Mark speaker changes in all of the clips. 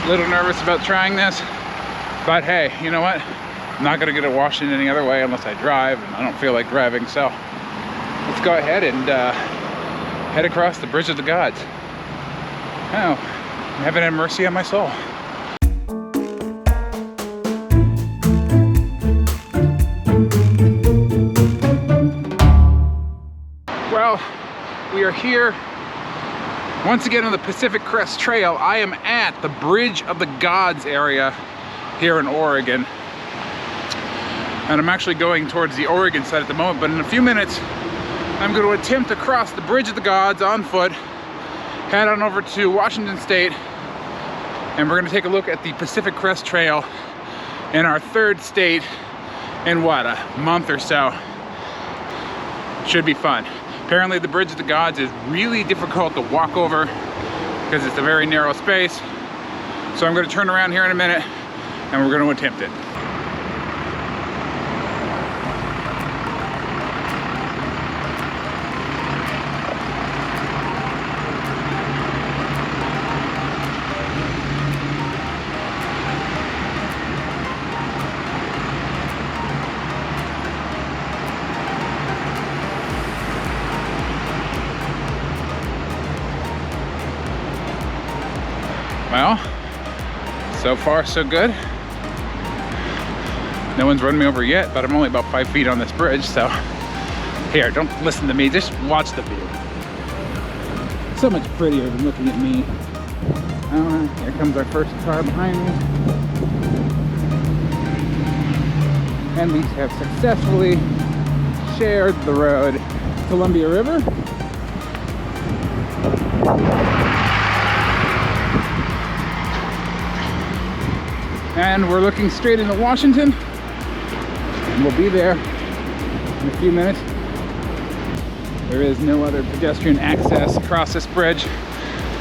Speaker 1: A little nervous about trying this, but hey, you know what? I'm not gonna get it washed in any other way unless I drive, and I don't feel like driving, so let's go ahead and head across the Bridge of the Gods. Oh, heaven have mercy on my soul. Well, we are here once again on the Pacific Crest Trail. I am at the Bridge of the Gods area here in Oregon. And I'm actually going towards the Oregon side at the moment, but in a few minutes, I'm going to attempt to cross the Bridge of the Gods on foot, head on over to Washington State, and we're going to take a look at the Pacific Crest Trail in our third state in what, a month or so. Should be fun. Apparently the Bridge of the Gods is really difficult to walk over because it's a very narrow space. So I'm going to turn around here in a minute and we're going to attempt it. Well, so far so good. No one's run me over yet, but I'm only about 5 feet on this bridge, so here, don't listen to me, just watch the view. So much prettier than looking at me. Here comes our first car behind me. And we have successfully shared the road. Columbia River. And we're looking straight into Washington. And we'll be there in a few minutes. There is no other pedestrian access across this bridge.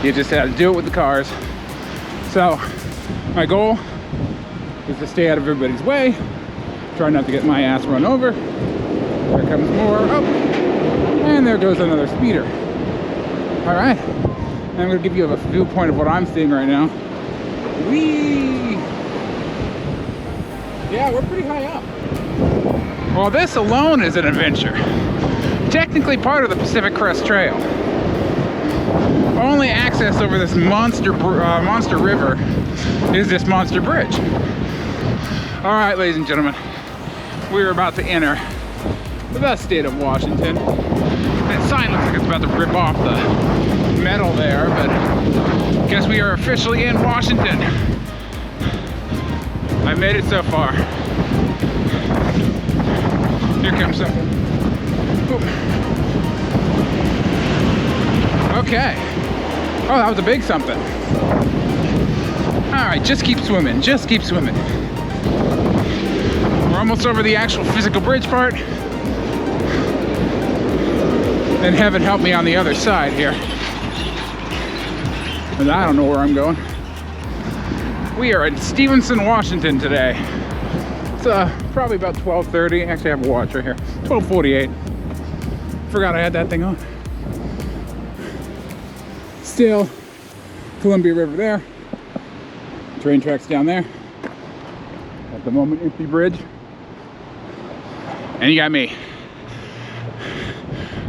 Speaker 1: You just have to do it with the cars. So my goal is to stay out of everybody's way. Try not to get my ass run over. There comes more. Oh, and there goes another speeder. All right, I'm gonna give you a viewpoint of what I'm seeing right now. Whee! Yeah, we're pretty high up. Well, this alone is an adventure. Technically part of the Pacific Crest Trail. Only access over this monster river is this monster bridge. All right, ladies and gentlemen, we're about to enter the state of Washington. That sign looks like it's about to rip off the metal there, but I guess we are officially in Washington. I made it so far. Here comes something. Okay. Oh, that was a big something. All right, just keep swimming. Just keep swimming. We're almost over the actual physical bridge part. And heaven help me on the other side here. And I don't know where I'm going. We are in Stevenson, Washington today. It's probably about 12:30. Actually, I have a watch right here. 12:48. Forgot I had that thing on. Still, Columbia River there. Train tracks down there. At the moment, empty bridge. And you got me.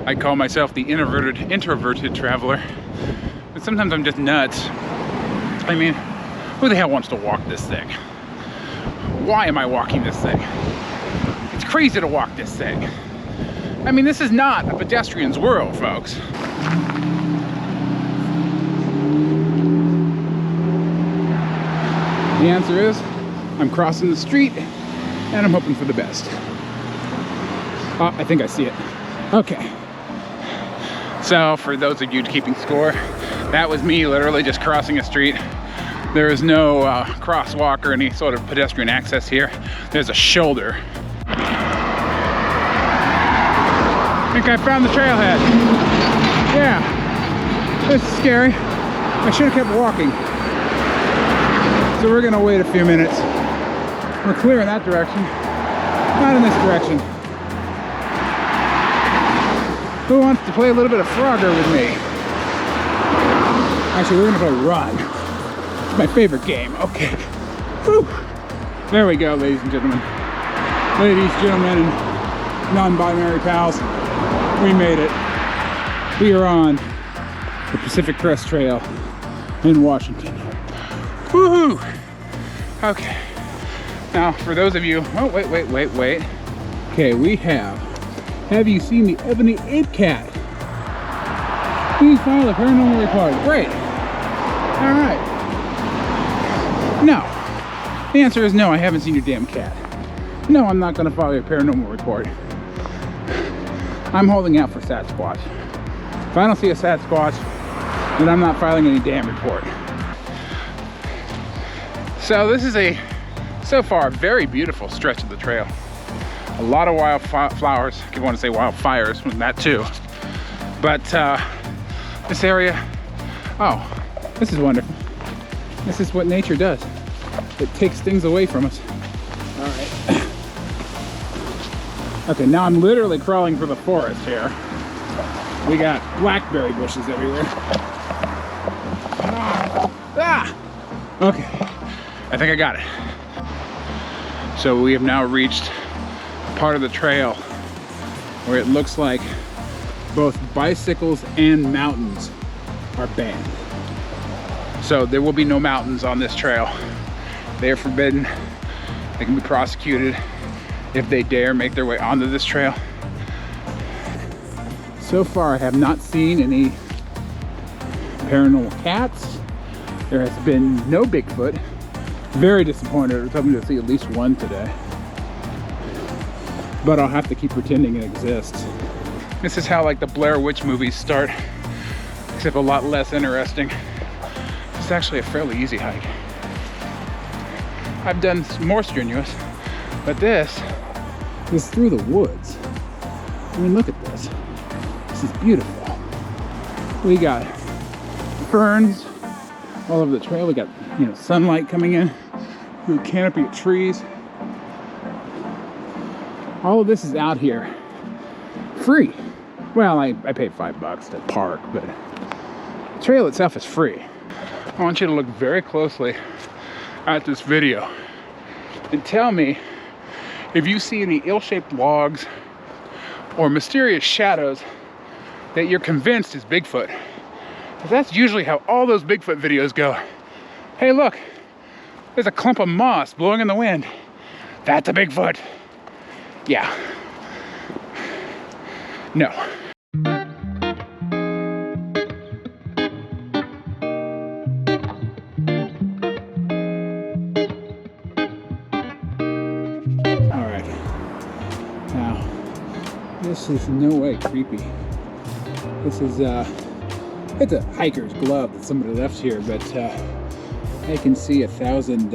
Speaker 1: I call myself the introverted traveler. But sometimes I'm just nuts. I mean, who the hell wants to walk this thing? Why am I walking this thing? It's crazy to walk this thing. I mean, this is not a pedestrian's world, folks. The answer is, I'm crossing the street and I'm hoping for the best. I think I see it. Okay. So for those of you keeping score, that was me literally just crossing a street. There is no crosswalk or any sort of pedestrian access here. There's a shoulder. I think I found the trailhead. Yeah, this is scary. I should have kept walking. So we're gonna wait a few minutes. We're clear in that direction, not in this direction. Who wants to play a little bit of Frogger with me? Actually, we're gonna play Run. It's my favorite game. Okay. Whew. There we go, ladies and gentlemen. Ladies, gentlemen, and non-binary pals. We made it. We are on the Pacific Crest Trail in Washington. Woohoo! Okay. Now, for those of you, oh, wait. Okay, we have you seen the Ebony Ape Cat? Please file a paranormal report. Great. All right. No. The answer is no, I haven't seen your damn cat. No, I'm not going to file a paranormal report. I'm holding out for Sasquatch. If I don't see a Sasquatch, then I'm not filing any damn report. So this is a, so far, very beautiful stretch of the trail. A lot of wildflowers, if you want to say wildfires, that too. But this area, oh, this is wonderful. This is what nature does. It takes things away from us. All right. Okay, now I'm literally crawling through the forest here. We got blackberry bushes everywhere. Ah! Okay, I think I got it. So we have now reached part of the trail where it looks like both bicycles and mountains are banned. So there will be no mountains on this trail. They are forbidden. They can be prosecuted if they dare make their way onto this trail. So far I have not seen any paranormal cats. There has been no Bigfoot. Very disappointed. I was hoping to see at least one today. But I'll have to keep pretending it exists. This is how like the Blair Witch movies start, except a lot less interesting. It's actually a fairly easy hike. I've done more strenuous, but this is through the woods. I mean, look at this. This is beautiful. We got ferns all over the trail. We got, you know, sunlight coming in through a canopy of trees. All of this is out here free. Well, I paid $5 to park, but the trail itself is free. I want you to look very closely at this video and tell me if you see any ill-shaped logs or mysterious shadows that you're convinced is Bigfoot. Because that's usually how all those Bigfoot videos go. Hey, look, there's a clump of moss blowing in the wind. That's a Bigfoot. Yeah. No. This is no way creepy. This is it's a hiker's glove that somebody left here, but I can see 1,000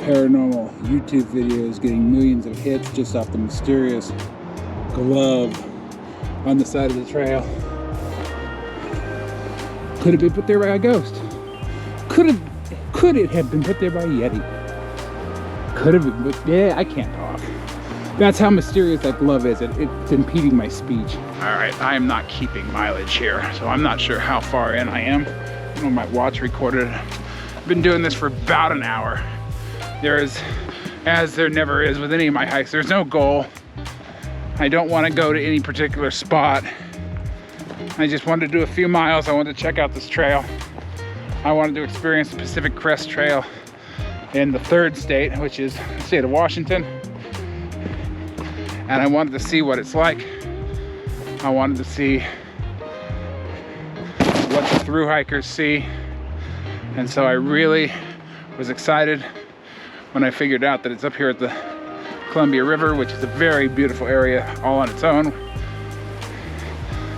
Speaker 1: paranormal YouTube videos getting millions of hits just off the mysterious glove on the side of the trail. Could it be put there by a ghost? Could it have been put there by a Yeti? Could have been put, yeah, I can't talk. That's how mysterious that glove is. It's impeding my speech. All right, I am not keeping mileage here, so I'm not sure how far in I am. I know my watch recorded. I've been doing this for about an hour. There is, as there never is with any of my hikes, there's no goal. I don't want to go to any particular spot. I just wanted to do a few miles. I wanted to check out this trail. I wanted to experience the Pacific Crest Trail in the third state, which is the state of Washington. And I wanted to see what it's like. I wanted to see what the thru hikers see. And so I really was excited when I figured out that it's up here at the Columbia River, which is a very beautiful area all on its own.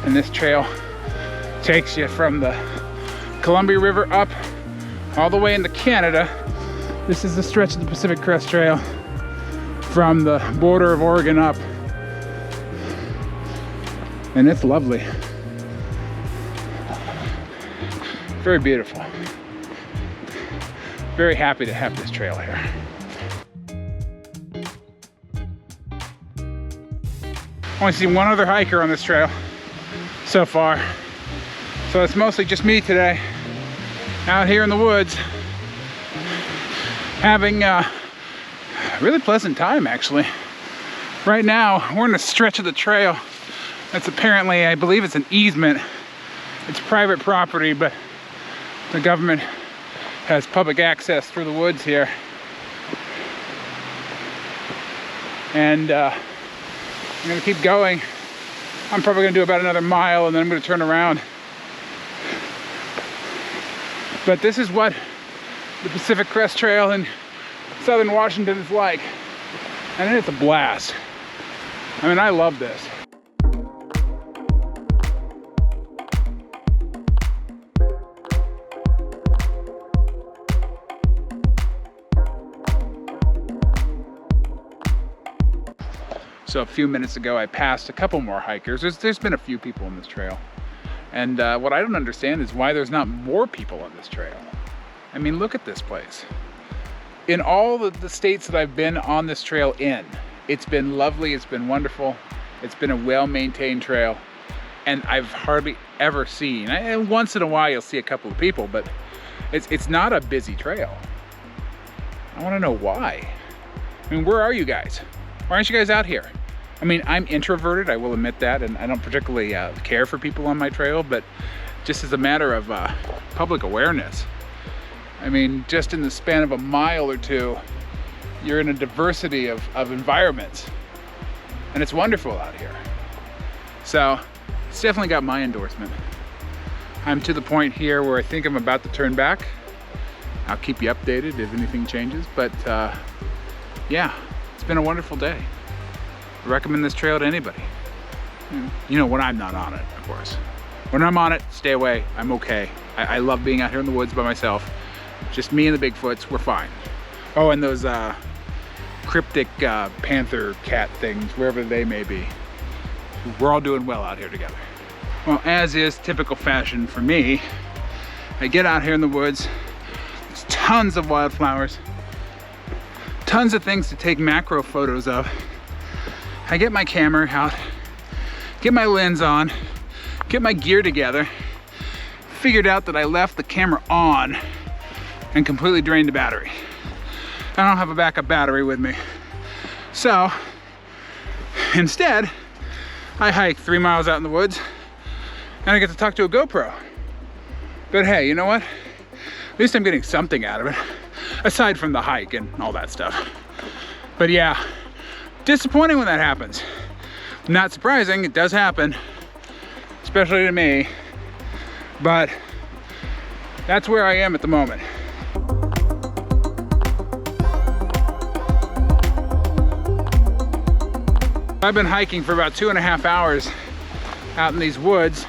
Speaker 1: And this trail takes you from the Columbia River up all the way into Canada. This is the stretch of the Pacific Crest Trail from the border of Oregon up. And it's lovely. Very beautiful. Very happy to have this trail here. Only seen one other hiker on this trail so far. So it's mostly just me today. out here in the woods, having a really pleasant time actually. Right now, we're in a stretch of the trail that's apparently, I believe it's an easement. It's private property, but the government has public access through the woods here. And I'm gonna keep going. I'm probably gonna do about another mile and then I'm gonna turn around. But this is what the Pacific Crest Trail in southern Washington is like. And it's a blast. I mean, I love this. So a few minutes ago, I passed a couple more hikers. There's been a few people on this trail. And what I don't understand is why there's not more people on this trail. I mean, look at this place. In all the states that I've been on this trail in, it's been lovely, it's been wonderful, it's been a well-maintained trail, and I've hardly ever seen, and once in a while you'll see a couple of people, but it's not a busy trail. I wanna know why. I mean, where are you guys? Why aren't you guys out here? I mean, I'm introverted, I will admit that, and I don't particularly care for people on my trail, but just as a matter of public awareness, I mean, just in the span of a mile or two, you're in a diversity of environments, and it's wonderful out here. So, it's definitely got my endorsement. I'm to the point here where I think I'm about to turn back. I'll keep you updated if anything changes, but yeah, it's been a wonderful day. I recommend this trail to anybody. You know, when I'm not on it, of course. When I'm on it, stay away, I'm okay. I love being out here in the woods by myself. Just me and the Bigfoots, we're fine. Oh, and those cryptic panther cat things, wherever they may be. We're all doing well out here together. Well, as is typical fashion for me, I get out here in the woods, there's tons of wildflowers, tons of things to take macro photos of. I get my camera out, get my lens on, get my gear together, figured out that I left the camera on and completely drained the battery. I don't have a backup battery with me. So, instead, I hike 3 miles out in the woods and I get to talk to a GoPro. But hey, you know what? At least I'm getting something out of it, aside from the hike and all that stuff. But yeah, disappointing when that happens. Not surprising, it does happen, especially to me, but that's where I am at the moment. I've been hiking for about 2.5 hours out in these woods,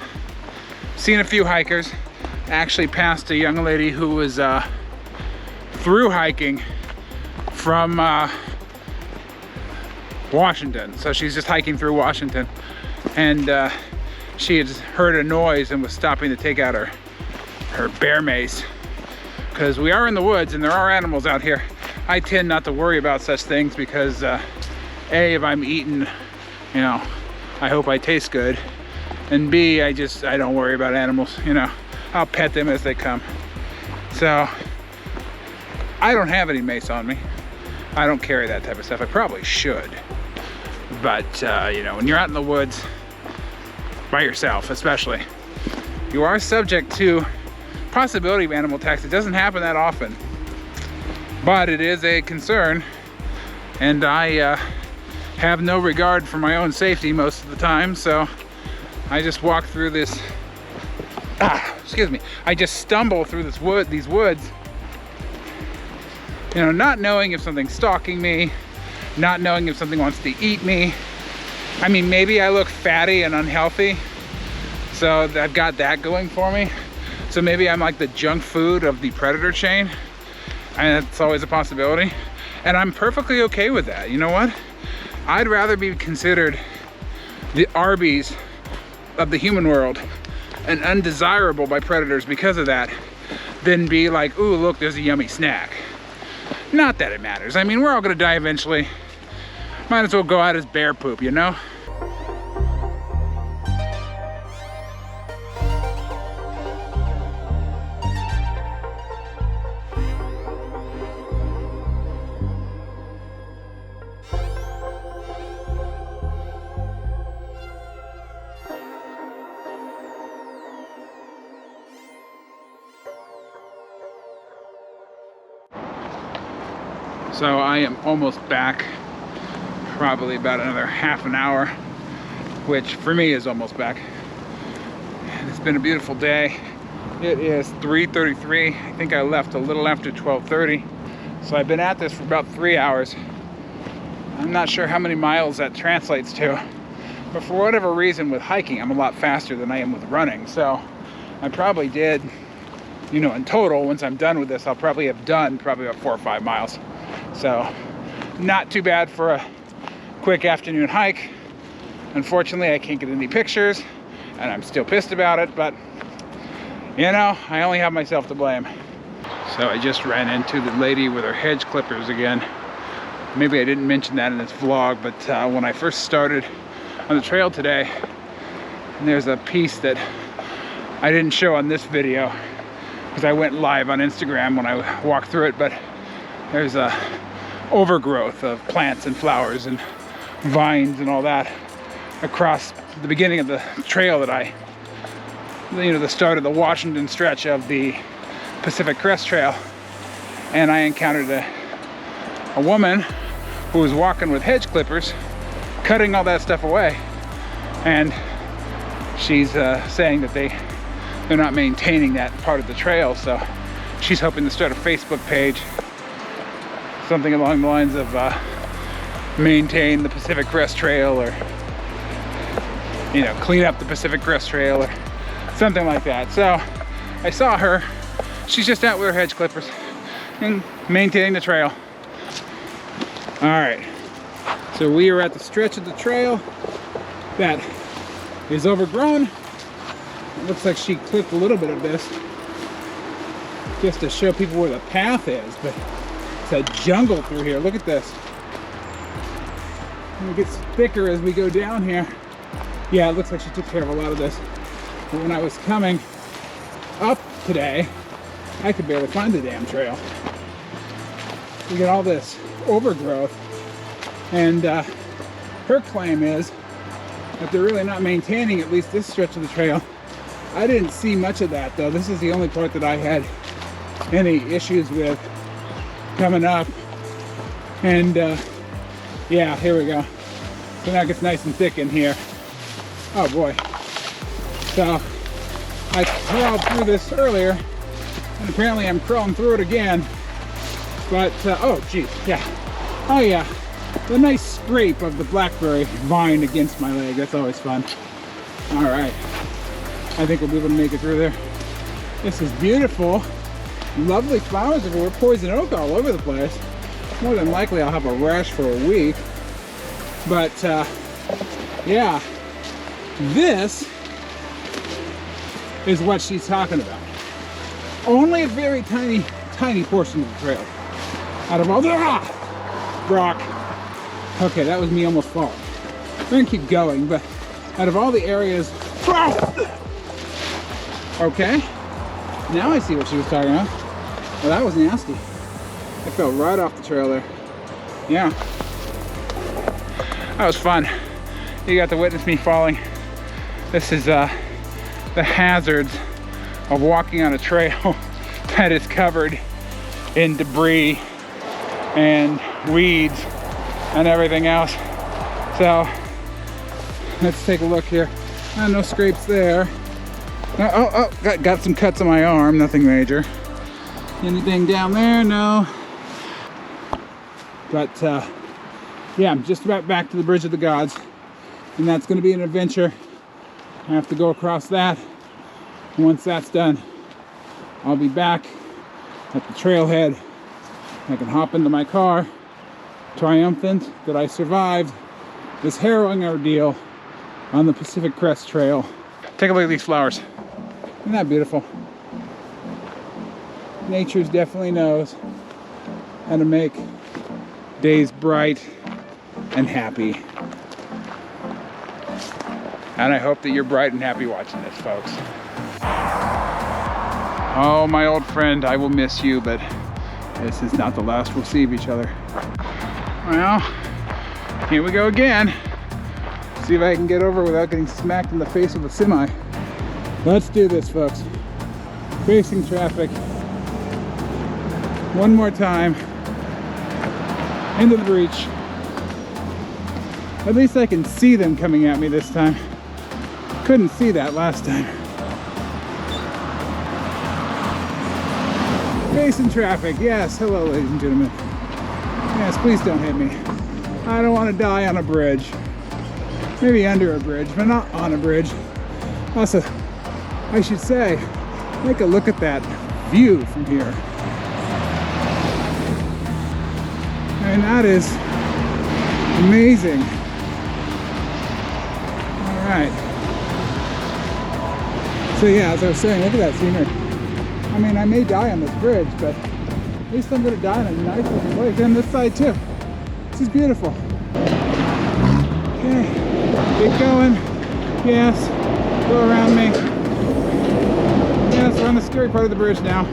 Speaker 1: seen a few hikers, actually passed a young lady who was through hiking from Washington. So she's just hiking through Washington, and she had heard a noise and was stopping to take out her bear mace, because we are in the woods and there are animals out here. I tend not to worry about such things because A, if I'm eating, you know, I hope I taste good, and B, I don't worry about animals, you know. I'll pet them as they come. So I don't have any mace on me. I don't carry that type of stuff. I probably should. But, you know, when you're out in the woods by yourself, especially, you are subject to possibility of animal attacks. It doesn't happen that often, but it is a concern, and I have no regard for my own safety most of the time, so I just walk through this, excuse me, I just stumble through these woods, you know, not knowing if something's stalking me, not knowing if something wants to eat me. I mean, maybe I look fatty and unhealthy, so I've got that going for me. So maybe I'm like the junk food of the predator chain, and that's always a possibility. And I'm perfectly okay with that. You know what? I'd rather be considered the Arby's of the human world and undesirable by predators because of that than be like, ooh, look, there's a yummy snack. Not that it matters. I mean, we're all gonna die eventually. Might as well go out as bear poop, you know? So I am almost back, probably about another half an hour, which for me is almost back. And it's been a beautiful day. It is 3:33. I think I left a little after 12:30. So I've been at this for about 3 hours. I'm not sure how many miles that translates to, but for whatever reason with hiking, I'm a lot faster than I am with running. So I probably did, you know, in total, once I'm done with this, I'll probably have done about 4 or 5 miles. So not too bad for a quick afternoon hike. Unfortunately, I can't get any pictures and I'm still pissed about it, but you know, I only have myself to blame. So I just ran into the lady with her hedge clippers again. Maybe I didn't mention that in this vlog, but when I first started on the trail today, there's a piece that I didn't show on this video because I went live on Instagram when I walked through it, but there's a overgrowth of plants and flowers and vines and all that across the beginning of the trail that I, you know, the start of the Washington stretch of the Pacific Crest Trail. And I encountered a woman who was walking with hedge clippers, cutting all that stuff away. And she's saying that they're not maintaining that part of the trail. So she's hoping to start a Facebook page, something along the lines of maintain the Pacific Crest Trail, or, you know, clean up the Pacific Crest Trail, or something like that. So I saw her. She's just out with her hedge clippers and maintaining the trail. All right, so we are at the stretch of the trail that is overgrown. It looks like she clipped a little bit of this just to show people where the path is, but it's a jungle through here. Look at this. And it gets thicker as we go down here. Yeah, it looks like she took care of a lot of this. But when I was coming up today, I could barely find the damn trail. You get all this overgrowth, and her claim is that they're really not maintaining at least this stretch of the trail. I didn't see much of that though. This is the only part that I had any issues with coming up, and yeah, here we go. So now it gets nice and thick in here. Oh boy. So I crawled through this earlier, and apparently I'm crawling through it again. But, oh geez, yeah. Oh yeah, the nice scrape of the blackberry vine against my leg. That's always fun. All right, I think we'll be able to make it through there. This is beautiful. Lovely flowers everywhere. Poison oak all over the place. More than likely I'll have a rash for a week. But, yeah, this is what she's talking about. Only a very tiny, tiny portion of the trail. Out of all the rock. Okay, that was me almost falling. We're gonna keep going, but out of all the areas, okay, now I see what she was talking about. Well, that was nasty. I fell right off the trail there. Yeah, that was fun. You got to witness me falling. This is the hazards of walking on a trail that is covered in debris and weeds and everything else. So let's take a look here. No scrapes there. Got some cuts on my arm, nothing major. Anything down there? No. But yeah, I'm just about back to the Bridge of the Gods, and that's going to be an adventure. I have to go across that. Once that's done, I'll be back at the trailhead. I can hop into my car, triumphant that I survived this harrowing ordeal on the Pacific Crest Trail. Take a look at these flowers. Isn't that beautiful? Nature definitely knows how to make days bright and happy. And I hope that you're bright and happy watching this, folks. Oh, my old friend, I will miss you, but this is not the last we'll see of each other. Well, here we go again. See if I can get over without getting smacked in the face with a semi. Let's do this, folks. Facing traffic. One more time. into the breach. At least I can see them coming at me this time. Couldn't see that last time. Facing traffic, yes. Hello, ladies and gentlemen. Yes, please don't hit me. I don't want to die on a bridge. Maybe under a bridge, but not on a bridge. Also, I should say, take a look at that view from here. I mean, that is amazing. All right. So yeah, as I was saying, look at that scenery. I mean, I may die on this bridge, but at least I'm gonna die in a nice looking place. And this side too. This is beautiful. Okay, keep going. Yes, go around me. Yes, we're on the scary part of the bridge now.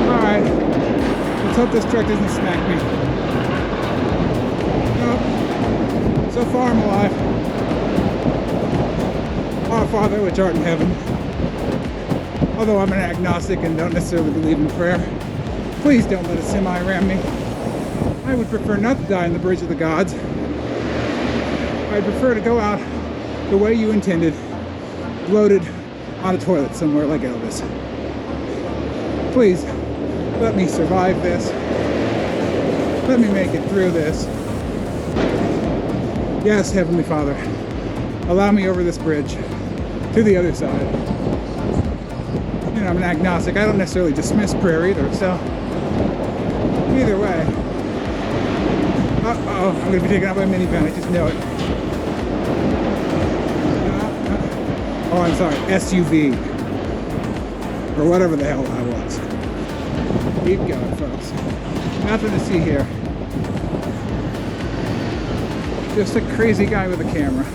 Speaker 1: All right, let's hope this truck doesn't smack me. Nope. So far I'm alive. Our Father which art in heaven. Although I'm an agnostic and don't necessarily believe in prayer, please don't let a semi ram me. I would prefer not to die on the bridge of the gods. I'd prefer to go out the way you intended, bloated on a toilet somewhere like Elvis. Please, let me survive this. Let me make it through this. Yes, Heavenly Father, allow me over this bridge to the other side. You know, I'm an agnostic. I don't necessarily dismiss prayer either, so either way. Uh-oh, I'm going to be taken out by a minivan, I just know it. Oh, I'm sorry, SUV. Or whatever the hell that was. Keep going, folks. Nothing to see here. Just a crazy guy with a camera.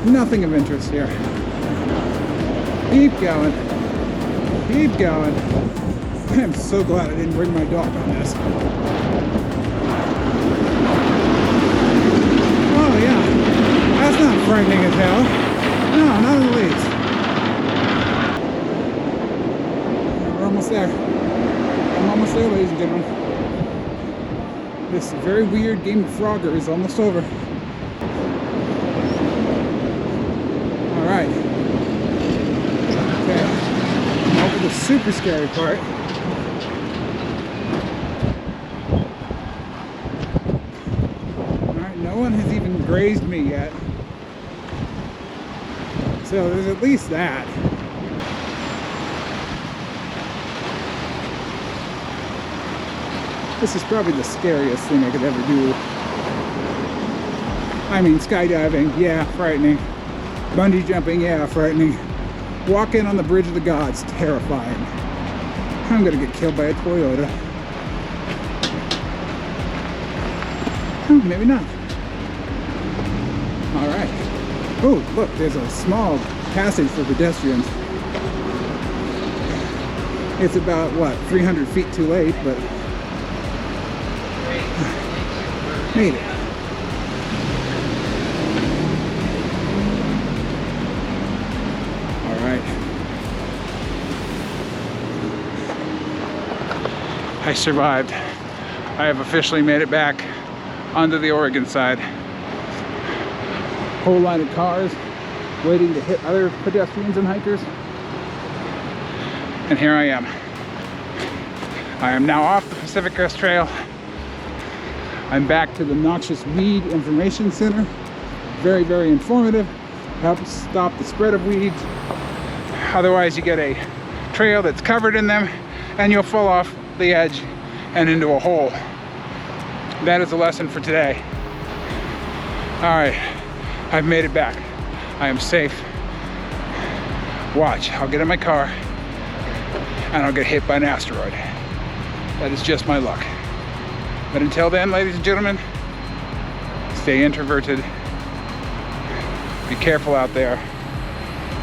Speaker 1: Nothing of interest here. Keep going. Keep going. I am so glad I didn't bring my dog on this. Oh yeah, that's not frightening as hell. No, not in the least. We're almost there. I'm almost there, ladies and gentlemen. This very weird game of Frogger is almost over. Alright. Okay. Now for the super scary part. Alright, no one has even grazed me yet. So there's at least that. This is probably the scariest thing I could ever do. I mean, skydiving, yeah, frightening. Bungee jumping, yeah, frightening. Walking on the bridge of the gods, terrifying. I'm gonna get killed by a Toyota. Oh, maybe not. All right. Oh, look, there's a small passage for pedestrians. It's about, what, 300 feet too late, but made it. All right. I survived. I have officially made it back onto the Oregon side. Whole line of cars waiting to hit other pedestrians and hikers. And here I am. I am now off the Pacific Crest Trail. I'm back to the Noxious Weed Information Center. Very, very informative. Helps stop the spread of weeds. Otherwise, you get a trail that's covered in them and you'll fall off the edge and into a hole. That is a lesson for today. All right, I've made it back. I am safe. Watch, I'll get in my car and I'll get hit by an asteroid. That is just my luck. But until then, ladies and gentlemen, stay introverted. Be careful out there.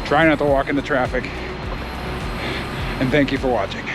Speaker 1: Try not to walk into traffic. And thank you for watching.